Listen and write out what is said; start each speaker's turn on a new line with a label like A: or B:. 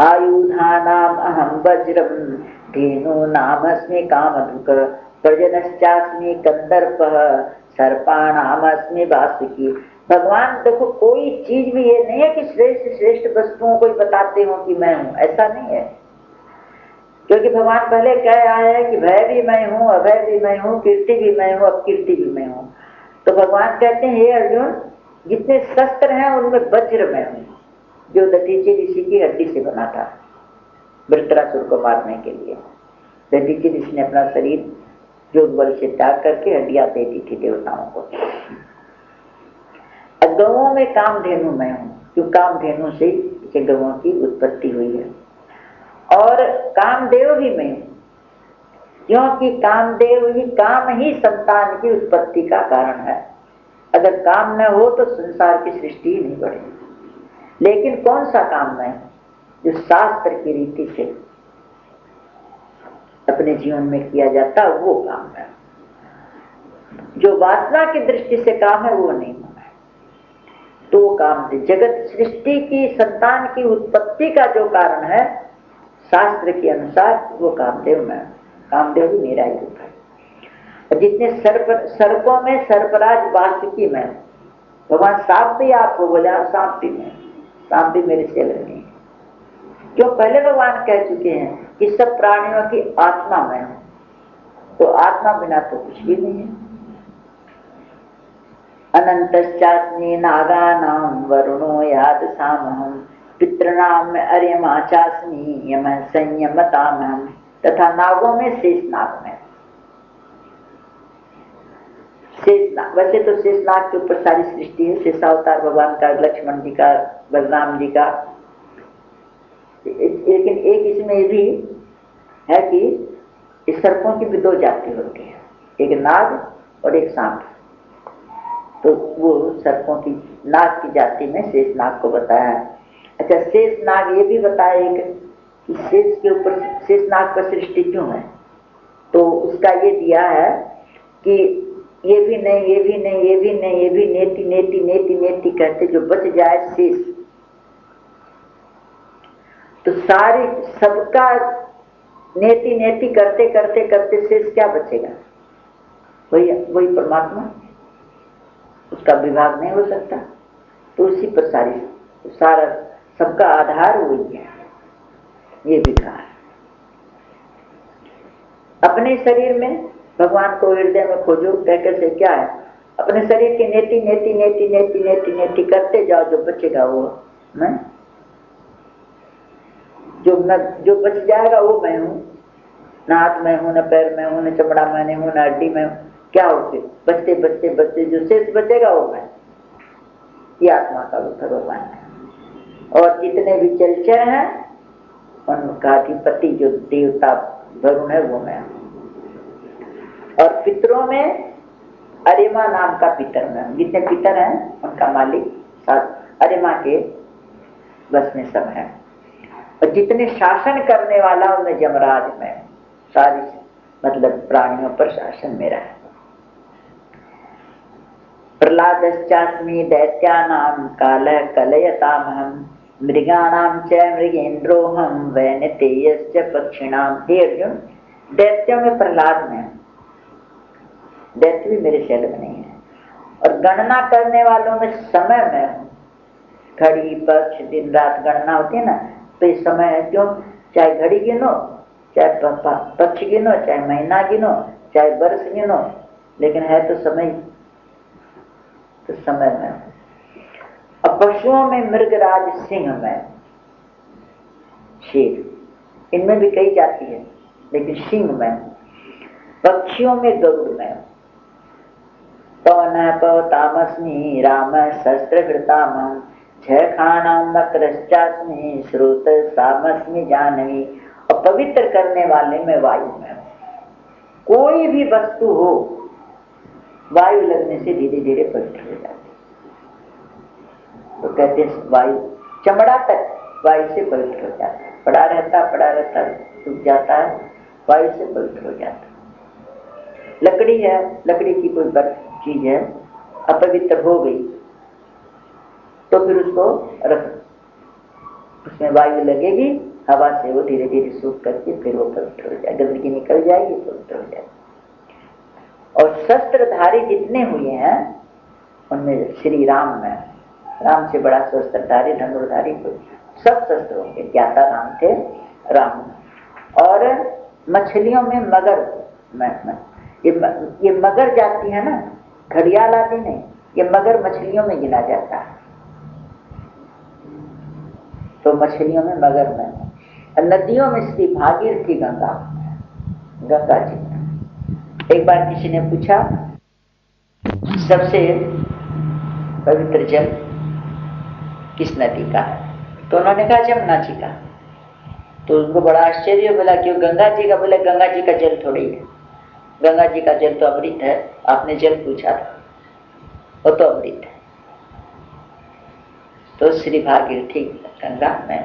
A: आयुधानाम अहम वज्रम धेनु नामस्मि कामधुक प्रजनश्चास्मि कंदर्पः सर्पाणामस्मि वासुकी। भगवान देखो कोई चीज भी ये नहीं है कि श्रेष्ठ श्रेष्ठ वस्तुओं को ही बताते हो कि मैं हूं, ऐसा नहीं है। क्योंकि भगवान पहले कह आए हैं कि भय भी मैं हूं, अभय भी मैं हूं, कीर्ति भी मैं हूं, अपकीर्ति भी मैं हूं। तो भगवान कहते हैं हे अर्जुन, जितने शस्त्र हैं उनमें वज्र मैं हूं, जो दधीचि ऋषि की हड्डी से बना था वृत्रासुर को मारने के लिए। दधीचि ऋषि ने अपना शरीर योग बल से त्याग करके हड्डियां दे दी थी देवताओं को। गौओं में कामधेनु मैं हूं, क्यों कामधेनु से गौओं की उत्पत्ति हुई है। और कामदेव भी मैं हूं, क्योंकि कामदेव ही काम ही संतान की उत्पत्ति का कारण है। अगर काम न हो तो संसार की सृष्टि ही नहीं बढ़ेगी। लेकिन कौन सा काम मैं हूं? जो शास्त्र की रीति से अपने जीवन में किया जाता है वो काम है। जो वासना की दृष्टि से काम है वो नहीं है। तो काम से जगत सृष्टि की संतान की उत्पत्ति का जो कारण है शास्त्र के अनुसार वो कामदेव में, कामदेव भी मेरा ही रूप है। और जितने सर्पों में सर्पराज वासुकी में, भगवान सांप भी आपको बोला, सांप भी मैं, सांप भी मेरे से अलग नहीं है। जो पहले भगवान कह चुके हैं कि सब प्राणियों की आत्मा में हूं, तो आत्मा बिना तो कुछ भी नहीं है। अनंतश्चास्मि नागानां वरुणो यादसामहं पितृणाम में अर्यमा चास्मि यम संयमतामहं। तथा नागों में शेषनाग में, शेषनाग, वैसे तो शेषनाग के ऊपर सारी सृष्टि है। शेषावतार भगवान का, लक्ष्मण जी का, बलराम जी का। लेकिन एक इसमें ये भी है कि इस सर्पों की भी दो जाति होती है, एक नाग और एक सांप। तो वो सर्पों की नाग की जाति में शेषनाग को बताया है। अच्छा, शेषनाग ये भी बताया कि शेष के ऊपर, शेषनाग पर सृष्टि क्यों है, तो उसका ये दिया है कि ये भी नहीं, ये भी नहीं, ये भी नहीं, ये भी नेति नेति नेति नेति करते जो बच जाए शेष, तो सारी सबका नेति नेति करते करते करते शेष क्या बचेगा? वही परमात्मा, उसका विभाग नहीं हो सकता। तो उसी पर सारा सबका आधार वही है। ये भी कहा है। अपने शरीर में भगवान को हृदय में खोजो, कहकर से क्या है? अपने शरीर की नेति नेति नेति नेति नेति नेति करते जाओ, जो बचेगा वो मैं, जो बच जाएगा वो मैं हूं। न हाथ में हूं, न पैर में हूं, न चमड़ा में हूं, न हड्डी में हूं। क्या हो फिर? बचते बचते बचते जो शेष बचेगा वो मैं। ये आत्मा का रूप है भगवान है। और जितने भी जलचर हैं उनका अधिपति जो देवता वरुण है वो मैं। और पितरों में अरिमा नाम का पितर में, जितने पितर हैं उनका मालिक अरिमा के बस में सब है। और जितने शासन करने वाला उनमें यमराज में, सारी मतलब प्राणियों पर शासन मेरा है। प्रहलादश्चास्मि दैत्यानां कालः कलयतामहं मृगाणां च मृगेन्द्रोऽहं वैनतेयश्च पक्षिणां। हे अर्जुन, दैत्यों में प्रहलाद में, दैत्य भी मेरे से अलग नहीं है। और गणना करने वालों में समय में हूं। घड़ी पक्ष दिन रात गणना होती है ना, तो ये समय है। क्यों? चाहे घड़ी गिनो, चाहे पक्ष गिनो, चाहे महीना गिनो, चाहे वर्ष गिनो, लेकिन है तो समय, तो समय में। अब पशुओं में मृगराज सिंह में, शेर, इनमें भी कई जाति है, लेकिन सिंह में। पक्षियों में गरुड़ में, पवन पवतामस्मि राम शस्त्रकृतामं छखानां नक्रश्चास्मि श्रुत सामस्मि जानवी। और पवित्र करने वाले में वायु में। कोई भी वस्तु हो, वायु लगने से धीरे धीरे पवित्र हो जाती है। तो कहते हैं वायु, चमड़ा तक वायु से पवित्र हो जाता है। पड़ा रहता सूख जाता है, वायु से पवित्र हो जाता है। लकड़ी है, लकड़ी की कोई चीज है, अपवित्र हो गई तो फिर उसको रख, उसमें वायु लगेगी, हवा से वो धीरे धीरे सूख करके फिर वो पवित्र हो जाए, गंदगी निकल जाएगी, पवित्र हो जाएगी। और शस्त्रधारी जितने हुए हैं उनमें श्री राम में, राम से बड़ा शस्त्रधारी धनुर्धारी कोई, सब शस्त्रों के ज्ञाता राम थे, राम। और मछलियों में मगर, ये मगर जाती है ना, घड़ियाल आदि नहीं, ये मगर मछलियों में गिना जाता है। तो मछलियों में मगर में, नदियों में श्री भागीरथी गंगा, गंगा जी। एक बार किसी ने पूछा सबसे पवित्र जल किस नदी का है, तो उन्होंने कहा जमुना जी का। तो उनको बड़ा आश्चर्य, बोला क्यों गंगा जी का? बोले गंगा जी का जल थोड़ी है, गंगा जी का जल तो अमृत है। आपने जल पूछा था, वो तो अमृत है। तो श्री भागीरथी गंगा में